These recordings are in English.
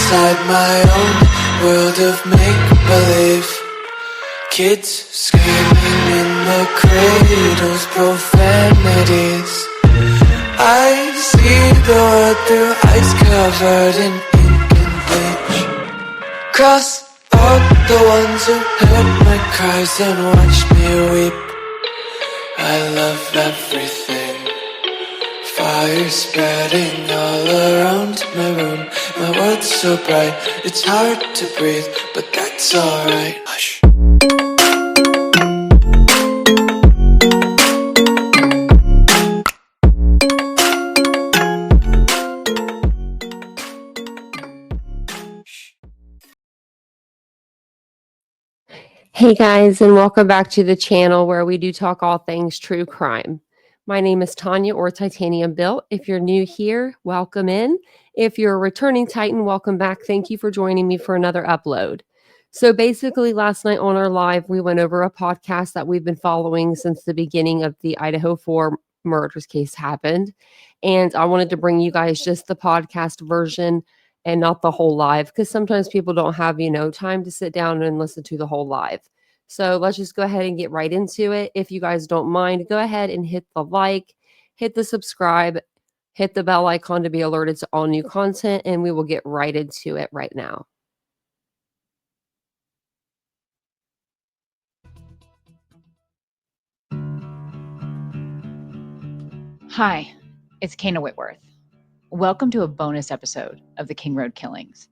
inside my own world of make-believe. Kids screaming in the cradles, profanities. I see the world through eyes covered in ink and bleach. Cross out the ones who heard my cries and watched me weep. I love everything. Fire spreading all around my room. My world's so bright, it's hard to breathe, but that's alright. Hush. Hey guys, and welcome back to the channel where we do talk all things true crime. My name is Tanya, or TitaniumBuilt. If you're new here, welcome in. If you're a returning Titan, welcome back. Thank you for joining me for another upload. So basically last night on our live, we went over a podcast that we've been following since the beginning of the Idaho 4 murders case happened. And I wanted to bring you guys just the podcast version and not the whole live, because sometimes people don't have, time to sit down and listen to the whole live. So let's just go ahead and get right into it. If you guys don't mind, go ahead and hit the like, hit the subscribe, hit the bell icon to be alerted to all new content, and we will get right into it right now. Hi, it's Kana Whitworth. Welcome to a bonus episode of the King Road Killings.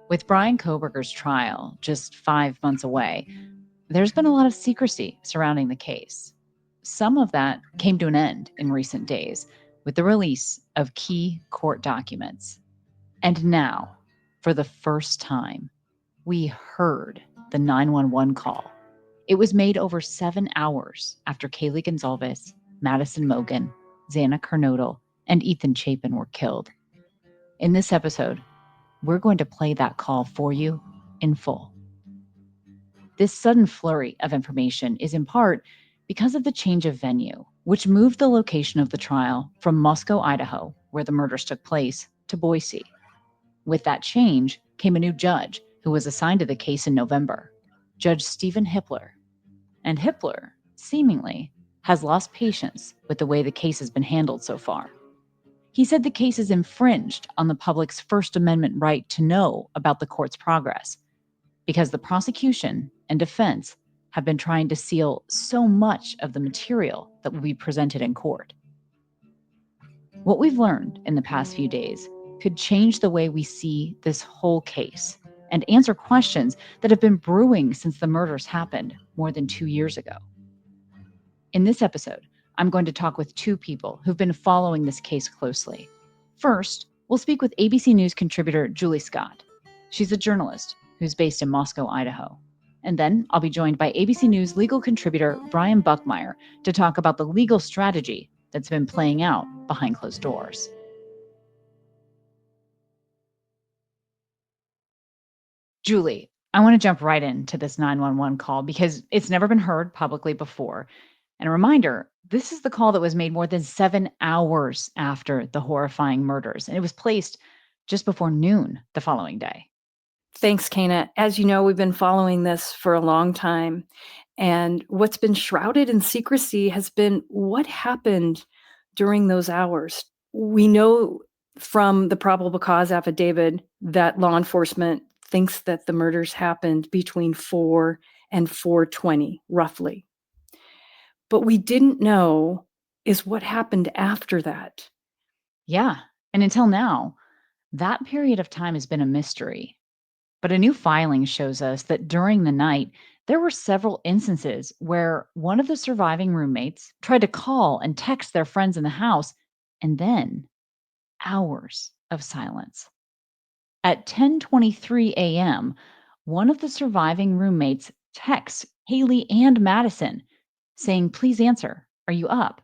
With BryanKohberger's trial just 5 months away, there's been a lot of secrecy surrounding the case. Some of that came to an end in recent days with the release of key court documents. And now, for the first time, we heard the 911 call. It was made over 7 hours after Kaylee Gonzalez, Madison Mogan, Xana Kernodle, and Ethan Chapin were killed. In this episode, we're going to play that call for you in full. This sudden flurry of information is in part because of the change of venue, which moved the location of the trial from Moscow, Idaho, where the murders took place, to Boise. With that change came a new judge who was assigned to the case in November, Judge Stephen Hippler. And Hippler, seemingly, has lost patience with the way the case has been handled so far. He said the case is infringed on the public's First Amendment right to know about the court's progress, because the prosecution and defense have been trying to seal so much of the material that will be presented in court. What we've learned in the past few days could change the way we see this whole case and answer questions that have been brewing since the murders happened more than 2 years ago. In this episode, I'm going to talk with two people who've been following this case closely. First, we'll speak with ABC News contributor Julie Scott. She's a journalist who's based in Moscow, Idaho. And then I'll be joined by ABC News legal contributor Brian Buckmeyer to talk about the legal strategy that's been playing out behind closed doors. Julie, I want to jump right into this 911 call because it's never been heard publicly before. And a reminder, this is the call that was made more than 7 hours after the horrifying murders, and it was placed just before noon the following day. Thanks, Kana. As you know, we've been following this for a long time, and what's been shrouded in secrecy has been what happened during those hours. We know from the probable cause affidavit that law enforcement thinks that the murders happened between 4 and 4:20, roughly. But we didn't know is what happened after that. Yeah, and until now, that period of time has been a mystery. But a new filing shows us that during the night, there were several instances where one of the surviving roommates tried to call and text their friends in the house, and then hours of silence. At 10:23 a.m., one of the surviving roommates texts Haley and Madison saying, "Please answer. Are you up?"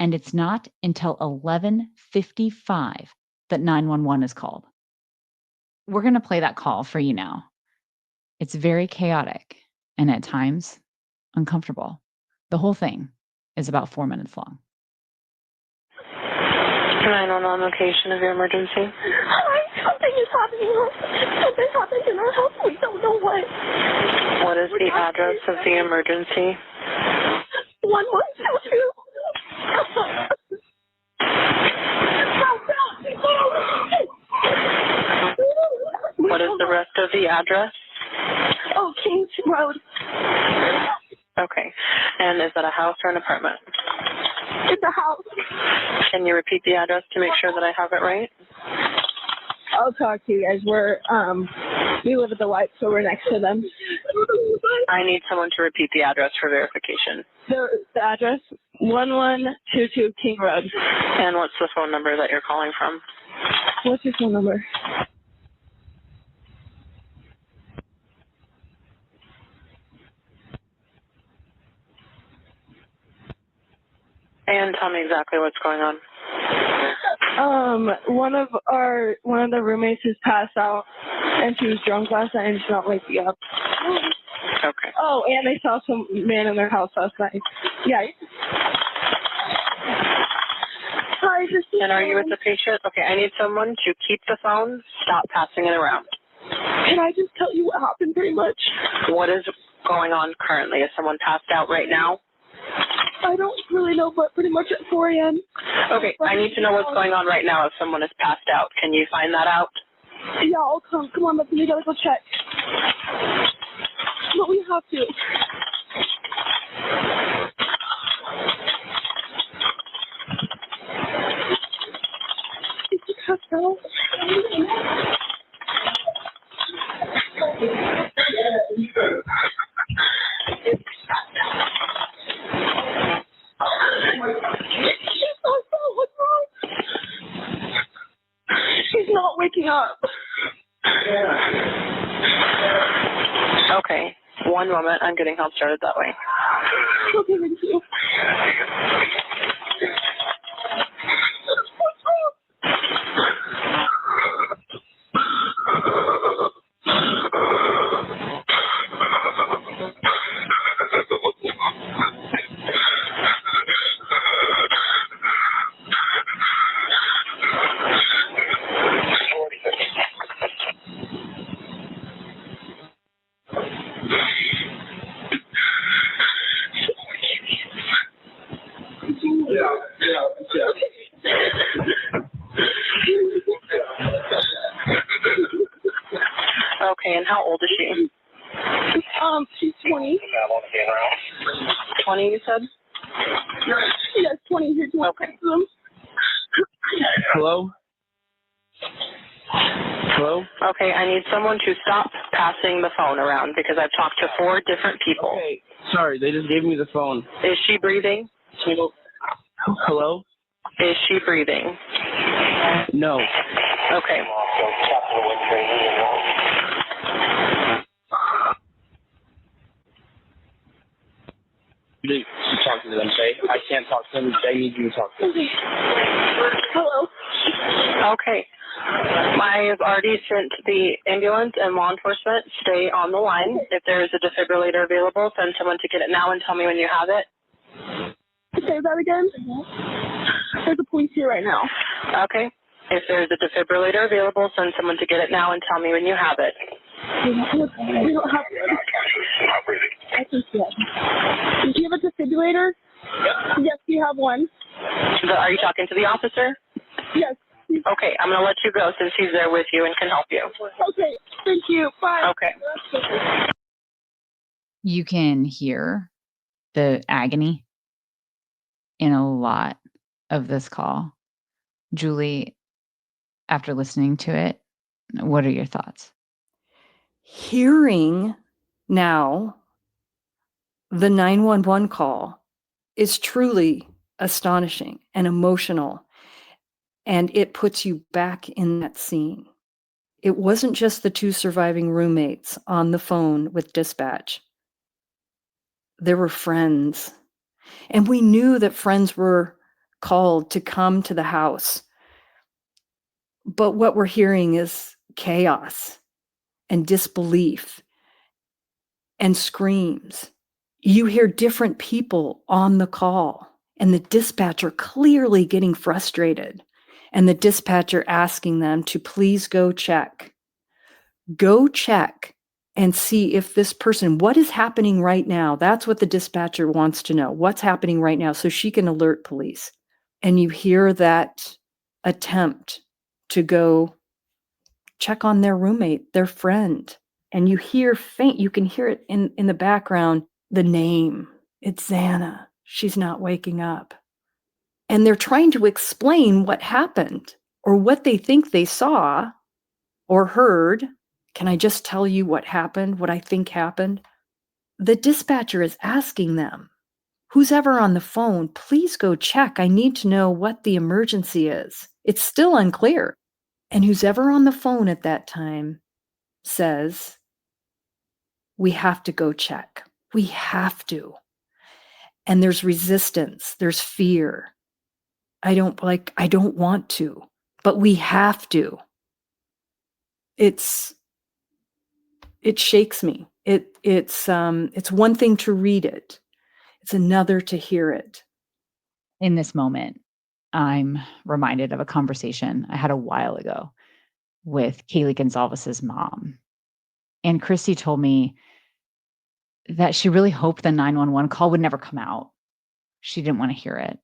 And it's not until 11:55 that 911 is called. We're going to play that call for you now. It's very chaotic and at times uncomfortable. The whole thing is about 4 minutes long. 911 location of your emergency. Hi, something is happening. Something happened in our house. We don't know what. What is the address of the emergency? 1122. What is the rest of the address? Oh, Kings Road. Okay. And is that a house or an apartment? It's a house. Can you repeat the address to make sure that I have it right? I'll talk to you guys. We live at the White, so we're next to them. I need someone to repeat the address for verification. The address, 1122 King Road. And what's the phone number that you're calling from? What's your phone number? And tell me exactly what's going on. One of the roommates has passed out, and she was drunk last night, and she's not waking up. Okay. Oh, and they saw some man in their house last night. Yeah. Hi, and are you with the patient? Okay, I need someone to keep the phone, stop passing it around. Can I just tell you what happened pretty much? What is going on currently? Is someone passed out right now? I don't really know, but pretty much at 4 a.m. Okay, I need to know what's going on right now if someone is passed out. Can you find that out? Yeah, I'll come. Come on, we gotta go check. But we have to. Is he passed out? What's wrong? She's not waking up. Okay, one moment. I'm getting help started that way. Okay, thank you. Okay, and how old is she? She's 20. 20, you said? Yes, 20. Here's one. Okay. Hello? Hello? Okay, I need someone to stop passing the phone around because I've talked to 4 different people. Okay, sorry, they just gave me the phone. Is she breathing? Hello? Is she breathing? No. Okay. You need to talk to them, okay? I can't talk to them. They need you to talk to them. Hello. Okay. I've already sent the ambulance and law enforcement. Stay on the line. If there is a defibrillator available, send someone to get it now and tell me when you have it. Say that again? There's a police here right now. Okay. If there's a defibrillator available, send someone to get it now and tell me when you have it. We don't have one. I think yes. Do you have a defibrillator? Yes, we have one. Are you talking to the officer? Yes. Okay, I'm going to let you go since he's there with you and can help you. Okay, thank you. Bye. Okay. You can hear the agony in a lot of this call. Julie, after listening to it, what are your thoughts? Hearing now the 911 call is truly astonishing and emotional, and it puts you back in that scene. It wasn't just the 2 surviving roommates on the phone with dispatch. There were friends, and we knew that friends were called to come to the house. But what we're hearing is chaos and disbelief and screams. You hear different people on the call, and the dispatcher clearly getting frustrated. and the dispatcher asking them to please go check. Go check and see if this person, what is happening right now? That's what the dispatcher wants to know. What's happening right now so she can alert police. And you hear that attempt to go check on their roommate, their friend. And you hear faint, you can hear it in the background, the name. It's Xana. She's not waking up. And they're trying to explain what happened or what they think they saw or heard. Can I just tell you what happened, what I think happened? The dispatcher is asking them, who's ever on the phone, please go check. I need to know what the emergency is. It's still unclear. And who's ever on the phone at that time says, we have to go check. We have to. And there's resistance, there's fear. I don't want to, but we have to. It shakes me. It's one thing to read it. It's another to hear it. In this moment, I'm reminded of a conversation I had a while ago with Kaylee Gonzalez's mom. And Christy told me that she really hoped the 911 call would never come out. She didn't want to hear it.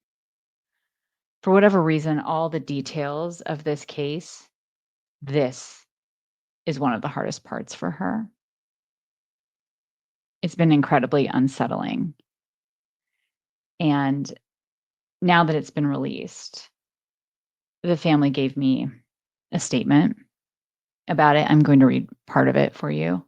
For whatever reason, all the details of this case, this is one of the hardest parts for her. It's been incredibly unsettling. And now that it's been released, the family gave me a statement about it. I'm going to read part of it for you.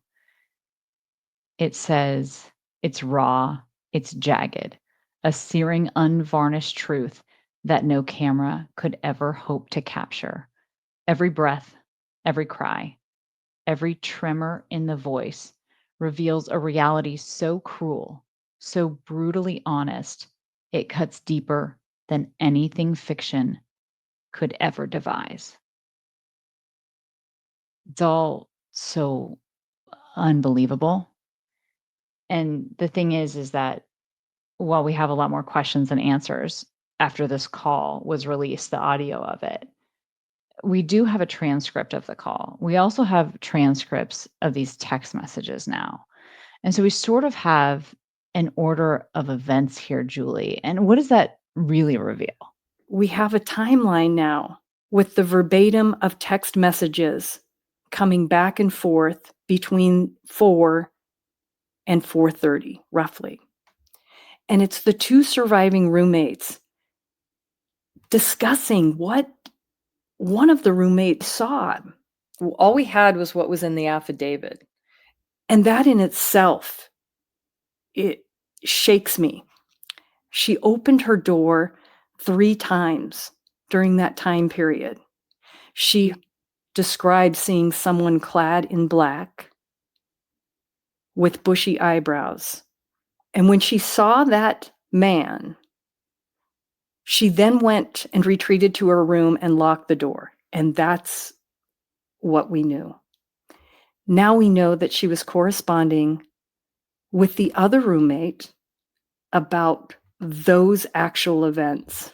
It says, it's raw, it's jagged, a searing, unvarnished truth that no camera could ever hope to capture. Every breath, every cry, every tremor in the voice reveals a reality so cruel, so brutally honest, it cuts deeper than anything fiction could ever devise. It's all so unbelievable. And the thing is that while we have a lot more questions than answers after this call was released, the audio of it, we do have a transcript of the call. We also have transcripts of these text messages now. And so we sort of have an order of events here, Julie. And what does that really reveal? We have a timeline now with the verbatim of text messages coming back and forth between 4 and 4:30, roughly. And it's the two surviving roommates discussing what one of the roommates saw. All we had was what was in the affidavit. And that in itself, it shakes me. She opened her door 3 times during that time period. She described seeing someone clad in black with bushy eyebrows. And when she saw that man, she then went and retreated to her room and locked the door. And that's what we knew. Now we know that she was corresponding with the other roommate about those actual events.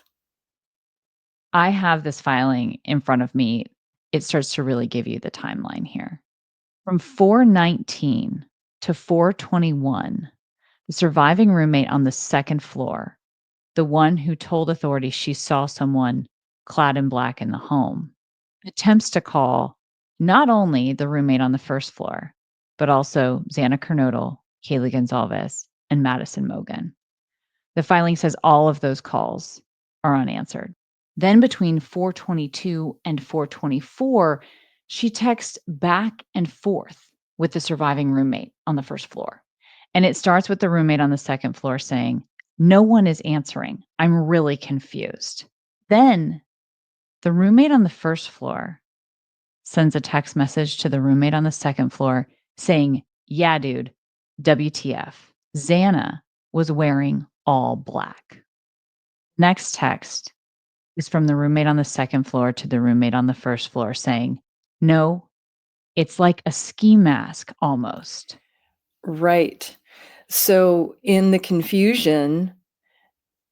I have this filing in front of me. It starts to really give you the timeline here. From 4/19 to 4/21, the surviving roommate on the second floor, the one who told authorities she saw someone clad in black in the home, attempts to call not only the roommate on the first floor, but also Xana Kernodle, Kaylee Gonzalez, and Madison Mogan. The filing says all of those calls are unanswered. Then between 4:22 and 4:24, she texts back and forth with the surviving roommate on the first floor. And it starts with the roommate on the second floor saying, "No one is answering. I'm really confused." Then the roommate on the first floor sends a text message to the roommate on the second floor saying, "Yeah, dude, WTF. Xana was wearing all black." Next text is from the roommate on the second floor to the roommate on the first floor saying, "No, it's like a ski mask almost." Right. So in the confusion,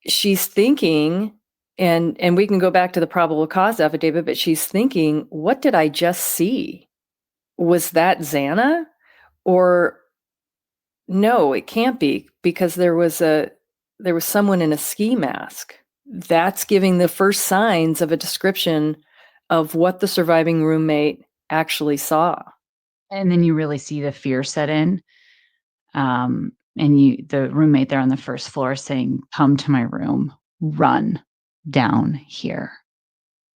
she's thinking And we can go back to the probable cause affidavit, but she's thinking, what did I just see? Was that Xana? Or no, it can't be, because there was someone in a ski mask. That's giving the first signs of a description of what the surviving roommate actually saw. And then you really see the fear set in. And the roommate there on the first floor saying, "Come to my room, run down here."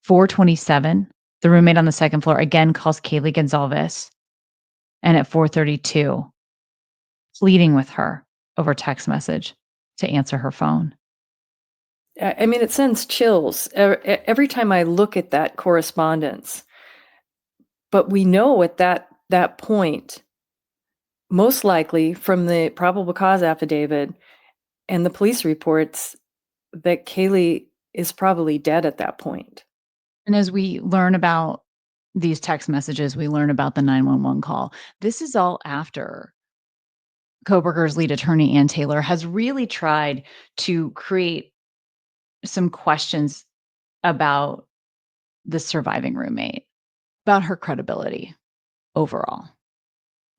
4:27, the roommate on the second floor again calls Kaylee Gonzalez. And at 4:32, pleading with her over text message to answer her phone. I mean, it sends chills every time I look at that correspondence. But we know at that point, most likely from the probable cause affidavit and the police reports, that Kaylee is probably dead at that point. And as we learn about these text messages, we learn about the 911 call. This is all after Kohberger's lead attorney, Ann Taylor, has really tried to create some questions about the surviving roommate, about her credibility overall.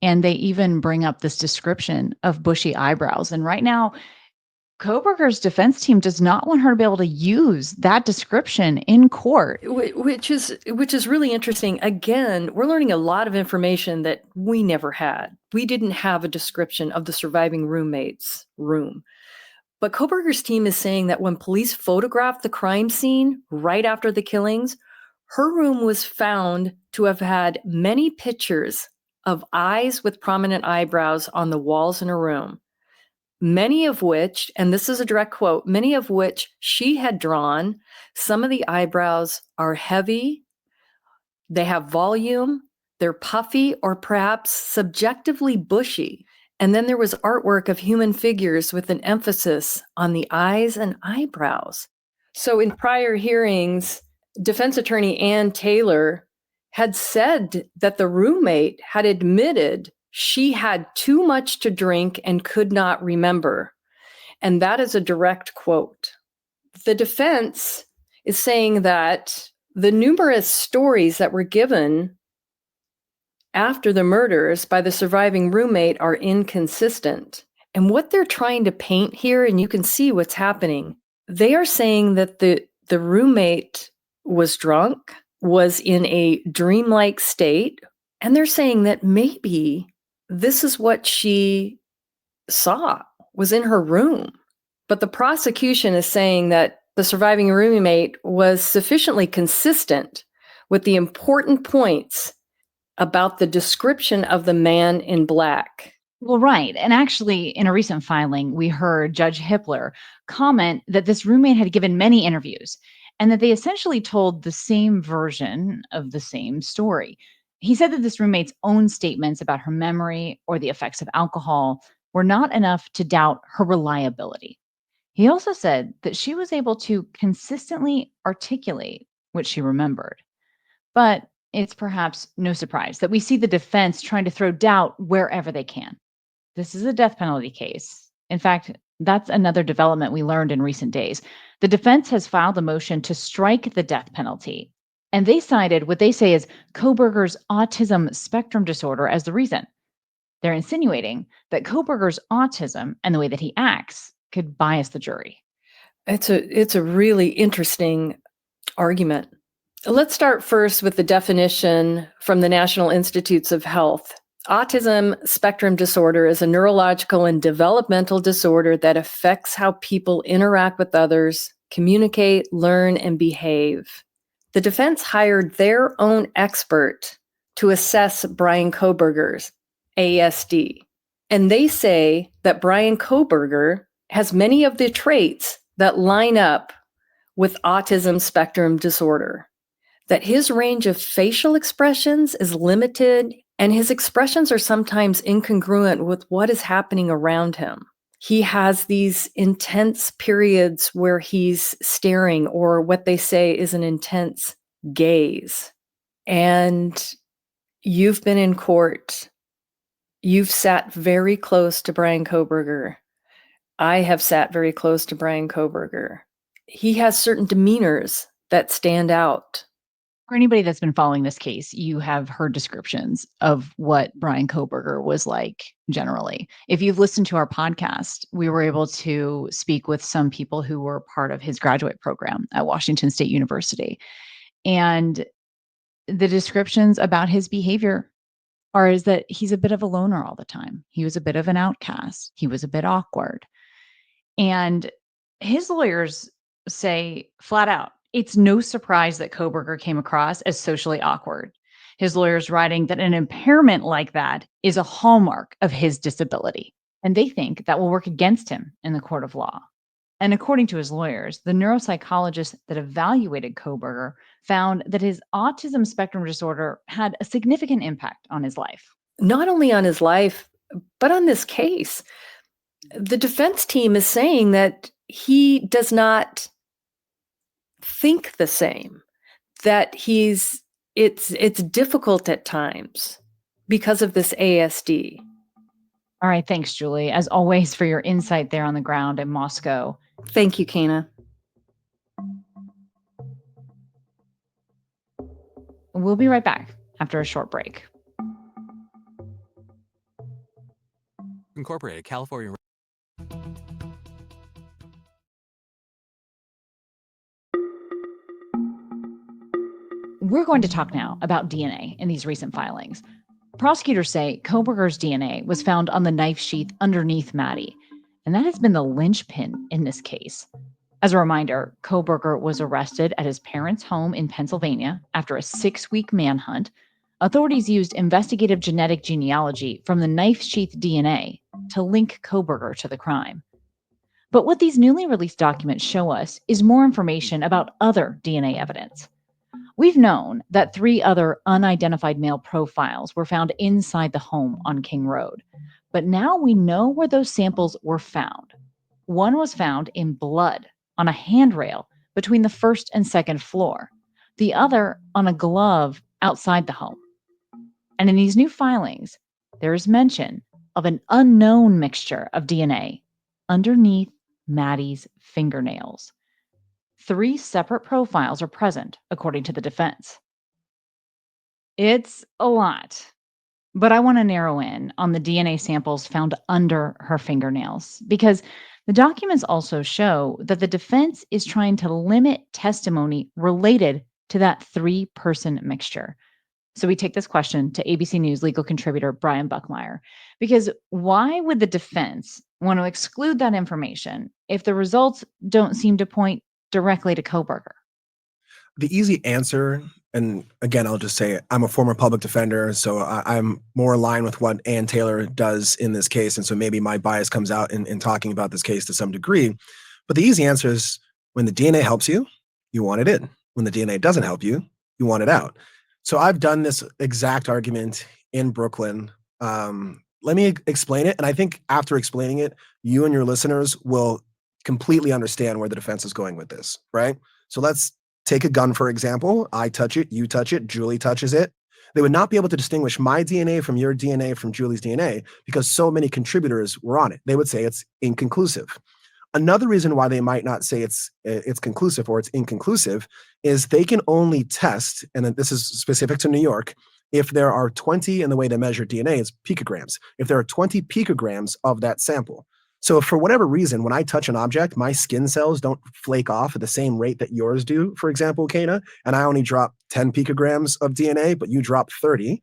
And they even bring up this description of bushy eyebrows. And right now, Kohberger's defense team does not want her to be able to use that description in court. Which is really interesting. Again, we're learning a lot of information that we never had. We didn't have a description of the surviving roommate's room. But Kohberger's team is saying that when police photographed the crime scene right after the killings, her room was found to have had many pictures of eyes with prominent eyebrows on the walls in her room. Many of which, and this is a direct quote, many of which she had drawn. Some of the eyebrows are heavy, they have volume, they're puffy, or perhaps subjectively bushy. And then there was artwork of human figures with an emphasis on the eyes and eyebrows. So in prior hearings, defense attorney Ann Taylor had said that the roommate had admitted she had too much to drink and could not remember. And that is a direct quote. The defense is saying that the numerous stories that were given after the murders by the surviving roommate are inconsistent. And what they're trying to paint here, and you can see what's happening, they are saying that the roommate was drunk, was in a dreamlike state, and they're saying that maybe this is what she saw, was in her room. But the prosecution is saying that the surviving roommate was sufficiently consistent with the important points about the description of the man in black. Well, right. And actually, in a recent filing, we heard Judge Hippler comment that this roommate had given many interviews and that they essentially told the same version of the same story. He said that this roommate's own statements about her memory or the effects of alcohol were not enough to doubt her reliability. He also said that she was able to consistently articulate what she remembered. But it's perhaps no surprise that we see the defense trying to throw doubt wherever they can. This is a death penalty case. In fact, that's another development we learned in recent days. The defense has filed a motion to strike the death penalty, and they cited what they say is Kohberger's autism spectrum disorder as the reason. They're insinuating that Kohberger's autism and the way that he acts could bias the jury. It's a really interesting argument. Let's start first with the definition from the National Institutes of Health. Autism spectrum disorder is a neurological and developmental disorder that affects how people interact with others, communicate, learn, and behave. The defense hired their own expert to assess BryanKohberger's ASD. And they say that BryanKohberger has many of the traits that line up with autism spectrum disorder. That his range of facial expressions is limited, and his expressions are sometimes incongruent with what is happening around him. He has these intense periods where he's staring, or what they say is an intense gaze. And you've been in court. You've sat very close to BryanKohberger. I have sat very close to BryanKohberger. he has certain demeanors that stand out. For anybody that's been following this case, you have heard descriptions of what BryanKohberger was like generally. If you've listened to our podcast, we were able to speak with some people who were part of his graduate program at Washington State University. And the descriptions about his behavior is that he's a bit of a loner all the time. He was a bit of an outcast. He was a bit awkward. And his lawyers say flat out, it's no surprise that Koberger came across as socially awkward. His lawyers writing that an impairment like that is a hallmark of his disability. And they think that will work against him in the court of law. And according to his lawyers, the neuropsychologist that evaluated Koberger found that his autism spectrum disorder had a significant impact on his life. Not only on his life, but on this case. The defense team is saying that he does not think the same, that it's difficult at times because of this ASD. All right, thanks, Julie, as always, for your insight there on the ground in Moscow. Thank you, Kana. We'll be right back after a short break. Incorporated, California. We're going to talk now about DNA in these recent filings. Prosecutors say Koberger's DNA was found on the knife sheath underneath Maddie, and that has been the linchpin in this case. As a reminder, Koberger was arrested at his parents' home in Pennsylvania after a 6-week manhunt. Authorities used investigative genetic genealogy from the knife sheath DNA to link Koberger to the crime. But what these newly released documents show us is more information about other DNA evidence. We've known that 3 other unidentified male profiles were found inside the home on King Road, but now we know where those samples were found. One was found in blood on a handrail between the first and second floor, the other on a glove outside the home. And in these new filings, there is mention of an unknown mixture of DNA underneath Maddie's fingernails. 3 separate profiles are present, according to the defense. It's a lot, but I want to narrow in on the DNA samples found under her fingernails, because the documents also show that the defense is trying to limit testimony related to that 3-person mixture. So we take this question to ABC News legal contributor Bryan Buckmeyer, because why would the defense want to exclude that information if the results don't seem to point directly to Koberger? The easy answer, and again, I'll just say I'm a former public defender, so I'm more aligned with what Ann Taylor does in this case, and so maybe my bias comes out in talking about this case to some degree. But the easy answer is when the DNA helps you, you want it in. When the DNA doesn't help you, you want it out. So I've done this exact argument in Brooklyn. Let me explain it, and I think after explaining it, you and your listeners will completely understand where the defense is going with this, right? So let's take a gun, for example. I touch it, you touch it, Julie touches it. They would not be able to distinguish my DNA from your DNA from Julie's DNA because so many contributors were on it. They would say it's inconclusive. Another reason why they might not say it's conclusive or it's inconclusive is they can only test, and this is specific to New York, if there are 20, and the way they measure DNA is picograms, if there are 20 picograms of that sample. So if for whatever reason, when I touch an object, my skin cells don't flake off at the same rate that yours do, for example, Kana, and I only drop 10 picograms of DNA, but you drop 30,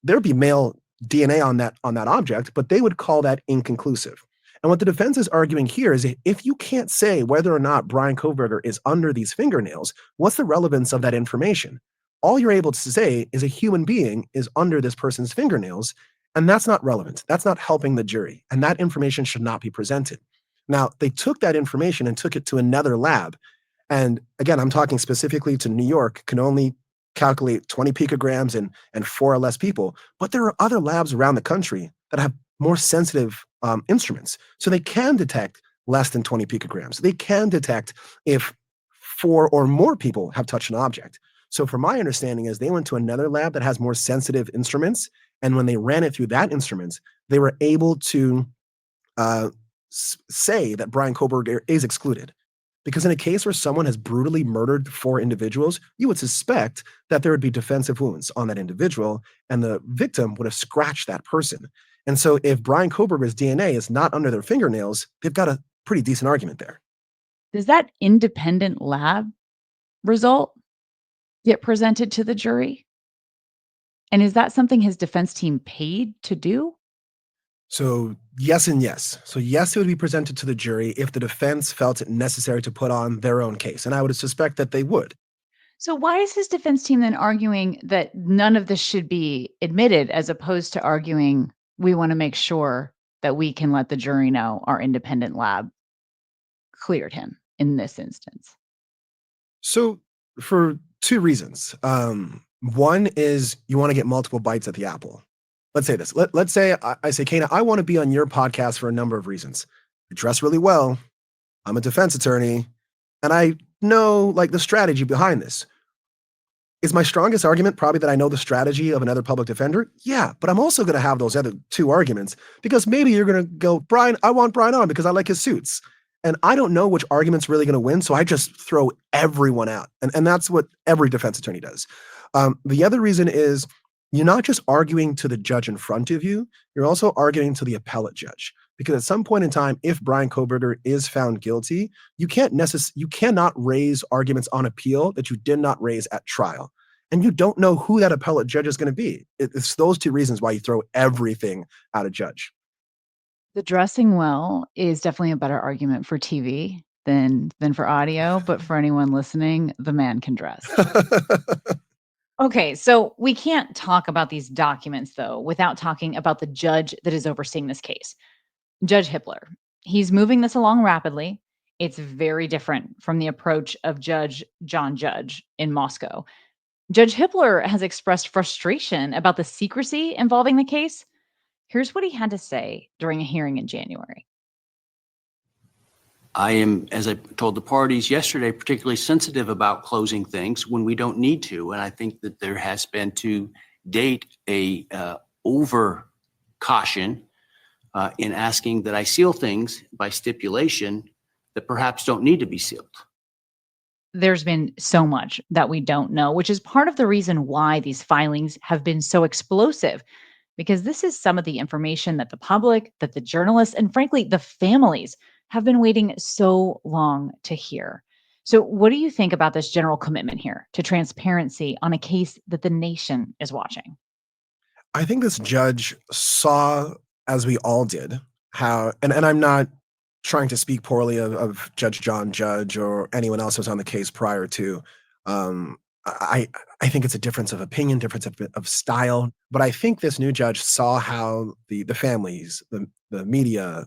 there'd be male DNA on that object, but they would call that inconclusive. And what the defense is arguing here is if you can't say whether or not BryanKohberger is under these fingernails, what's the relevance of that information? All you're able to say is a human being is under this person's fingernails, and that's not relevant. That's not helping the jury, and that information should not be presented. Now, they took that information and took it to another lab. And again, I'm talking specifically to New York, can only calculate 20 picograms and 4 or less people. But there are other labs around the country that have more sensitive instruments. So they can detect less than 20 picograms. They can detect if 4 or more people have touched an object. So from my understanding is they went to another lab that has more sensitive instruments. And when they ran it through that instrument, they were able to say that BryanKohberger is excluded. Because in a case where someone has brutally murdered 4 individuals, you would suspect that there would be defensive wounds on that individual, and the victim would have scratched that person. And so if BryanKohberger's DNA is not under their fingernails, they've got a pretty decent argument there. Does that independent lab result get presented to the jury? And is that something his defense team paid to do? So yes and yes. So yes, it would be presented to the jury if the defense felt it necessary to put on their own case. And I would suspect that they would. So why is his defense team then arguing that none of this should be admitted, as opposed to arguing we want to make sure that we can let the jury know our independent lab cleared him in this instance? So for 2 reasons. One is you want to get multiple bites at the apple. Let's say this. Let's say I say, Kana, I want to be on your podcast for a number of reasons. I dress really well. I'm a defense attorney, and I know like the strategy behind this. Is my strongest argument probably that I know the strategy of another public defender? Yeah, but I'm also going to have those other 2 arguments because maybe you're going to go, Bryan, I want Bryan on because I like his suits. And I don't know which argument's really going to win, so I just throw everyone out. And that's what every defense attorney does. The other reason is you're not just arguing to the judge in front of you, you're also arguing to the appellate judge. Because at some point in time, if BryanKohberger is found guilty, you cannot raise arguments on appeal that you did not raise at trial. And you don't know who that appellate judge is going to be. It's those 2 reasons why you throw everything at a judge. The dressing well is definitely a better argument for TV than for audio, but for anyone listening, the man can dress. Okay, so we can't talk about these documents, though, without talking about the judge that is overseeing this case, Judge Hippler. He's moving this along rapidly. It's very different from the approach of Judge John Judge in Moscow. Judge Hippler has expressed frustration about the secrecy involving the case. Here's what he had to say during a hearing in January. I am, as I told the parties yesterday, particularly sensitive about closing things when we don't need to. And I think that there has been to date a over caution in asking that I seal things by stipulation that perhaps don't need to be sealed. There's been so much that we don't know, which is part of the reason why these filings have been so explosive, because this is some of the information that the public, that the journalists, and frankly, the families have been waiting so long to hear. So what do you think about this general commitment here to transparency on a case that the nation is watching? I think this judge saw, as we all did, how, and I'm not trying to speak poorly of Judge John Judge or anyone else who was on the case prior to. I think it's a difference of opinion, difference of style, but I think this new judge saw how the families, the media,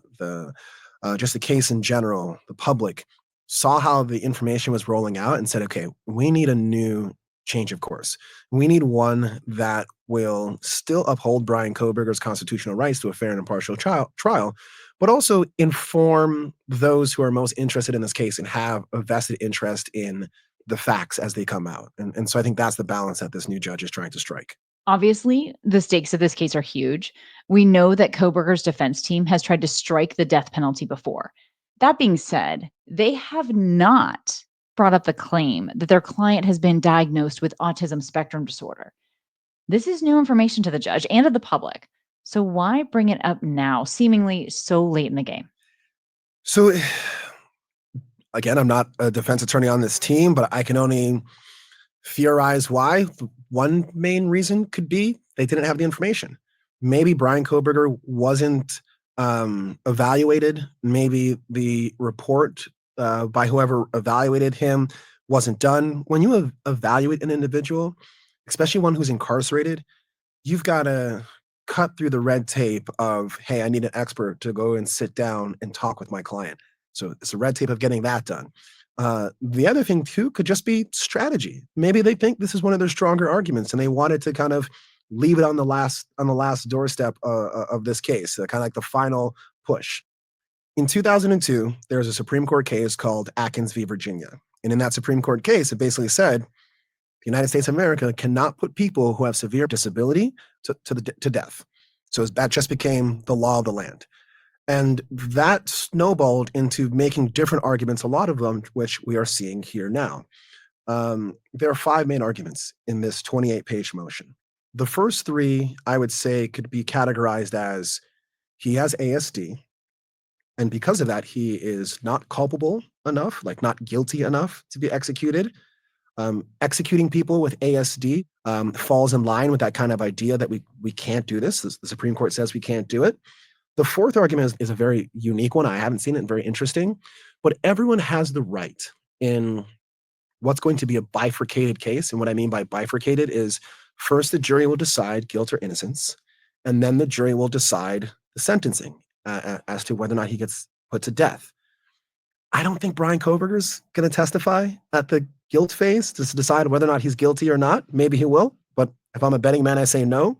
just the case in general, the public, saw how the information was rolling out and said, okay, we need a new change of course. We need one that will still uphold BryanKohberger's constitutional rights to a fair and impartial trial, but also inform those who are most interested in this case and have a vested interest in the facts as they come out. And so I think that's the balance that this new judge is trying to strike. Obviously, the stakes of this case are huge. We know that Kohberger's defense team has tried to strike the death penalty before. That being said, they have not brought up the claim that their client has been diagnosed with autism spectrum disorder. This is new information to the judge and to the public. So why bring it up now, seemingly so late in the game? So again, I'm not a defense attorney on this team, but I can only theorize why. One main reason could be they didn't have the information. Maybe BryanKohberger wasn't evaluated. Maybe the report by whoever evaluated him wasn't done. When you evaluate an individual, especially one who's incarcerated, you've got to cut through the red tape of, hey, I need an expert to go and sit down and talk with my client. So it's a red tape of getting that done. The other thing too could just be strategy. Maybe they think this is one of their stronger arguments and they wanted to kind of leave it on the last doorstep of this case, kind of like the final push. In 2002, there was a Supreme Court case called Atkins v. Virginia. And in that Supreme Court case, it basically said the United States of America cannot put people who have severe disability to death. So that just became the law of the land. And that snowballed into making different arguments, a lot of them, which we are seeing here now. There are 5 main arguments in this 28-page motion. The first 3, I would say, could be categorized as he has ASD, and because of that, he is not culpable enough, like not guilty enough to be executed. Executing people with ASD falls in line with that kind of idea that we can't do this. The Supreme Court says we can't do it. The fourth argument is a very unique one. I haven't seen it, and very interesting. But everyone has the right in what's going to be a bifurcated case. And what I mean by bifurcated is first the jury will decide guilt or innocence, and then the jury will decide the sentencing as to whether or not he gets put to death. I don't think BryanKohberger is going to testify at the guilt phase to decide whether or not he's guilty or not. Maybe he will, but if I'm a betting man, I say no.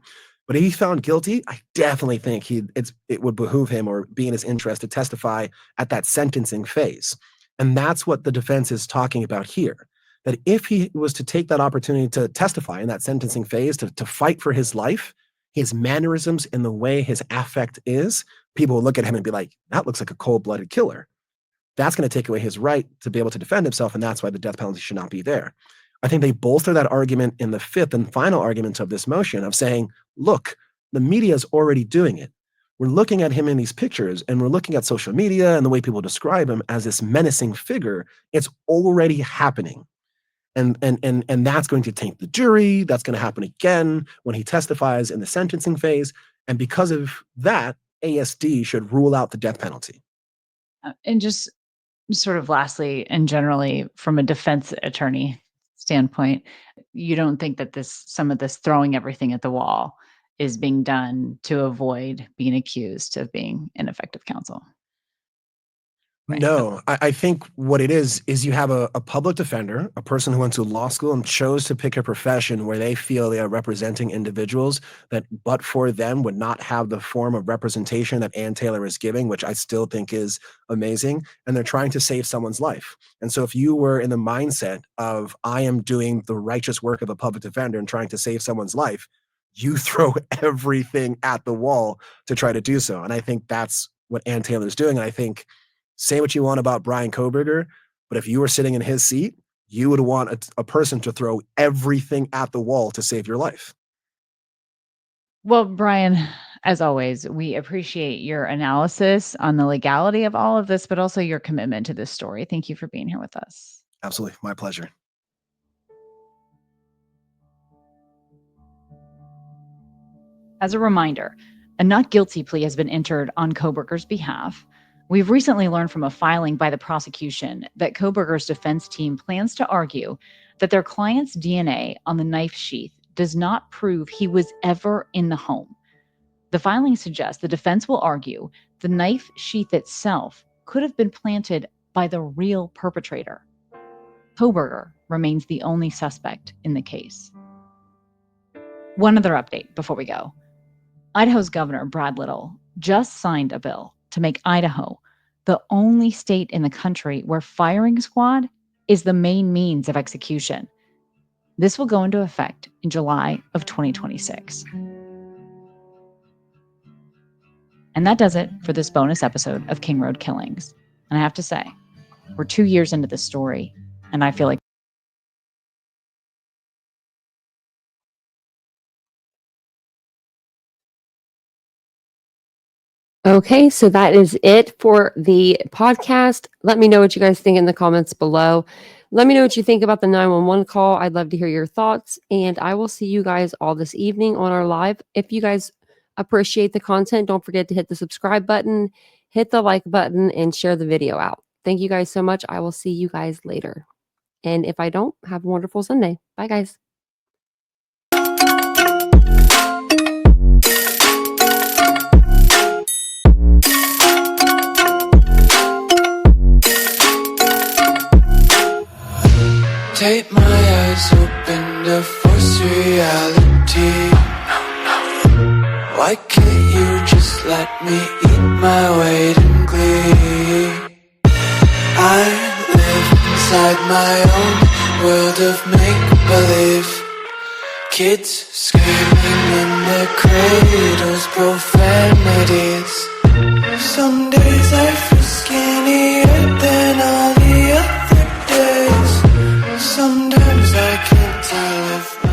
But if he's found guilty, I definitely think it would behoove him or be in his interest to testify at that sentencing phase. And that's what the defense is talking about here. That if he was to take that opportunity to testify in that sentencing phase, to fight for his life, his mannerisms and the way his affect is, people will look at him and be like, that looks like a cold-blooded killer. That's going to take away his right to be able to defend himself, and that's why the death penalty should not be there. I think they bolster that argument in the 5th and final argument of this motion of saying, look, the media is already doing it. We're looking at him in these pictures, and we're looking at social media and the way people describe him as this menacing figure. It's already happening. And that's going to taint the jury. That's going to happen again when he testifies in the sentencing phase. And because of that, ASD should rule out the death penalty. And just sort of lastly, and generally from a defense attorney standpoint, you don't think that some of this throwing everything at the wall is being done to avoid being accused of being ineffective counsel? Right. No, I think what it is you have a public defender, a person who went to law school and chose to pick a profession where they feel they are representing individuals that, but for them, would not have the form of representation that Ann Taylor is giving, which I still think is amazing. And they're trying to save someone's life. And so if you were in the mindset of, I am doing the righteous work of a public defender and trying to save someone's life, you throw everything at the wall to try to do so. And I think that's what Ann Taylor is doing. And I think, say what you want about BryanKohberger, but if you were sitting in his seat, you would want a person to throw everything at the wall to save your life. Well, Bryan, as always, we appreciate your analysis on the legality of all of this, but also your commitment to this story. Thank you for being here with us. Absolutely. My pleasure. As a reminder, a not guilty plea has been entered on Kohberger's behalf. We've recently learned from a filing by the prosecution that Kohberger's defense team plans to argue that their client's DNA on the knife sheath does not prove he was ever in the home. The filing suggests the defense will argue the knife sheath itself could have been planted by the real perpetrator. Kohberger remains the only suspect in the case. One other update before we go. Idaho's Governor Brad Little just signed a bill to make Idaho the only state in the country where firing squad is the main means of execution. This will go into effect in July of 2026. And that does it for this bonus episode of King Road Killings. And I have to say, we're 2 years into this story, and I feel like Okay, so that is it for the podcast. Let me know what you guys think in the comments below. Let me know what you think about the 911 call. I'd love to hear your thoughts, and I will see you guys all this evening on our live. If you guys appreciate the content, don't forget to hit the subscribe button, hit the like button, and share the video out. Thank you guys so much. I will see you guys later. And if I don't, have a wonderful Sunday. Bye, guys. Take my eyes open to force reality. Why can't you just let me eat my weight in glee? I live inside my own world of make-believe. Kids screaming in their cradles, profanities. Some days I feel skinnier than all the other days. Sometimes I can't tell if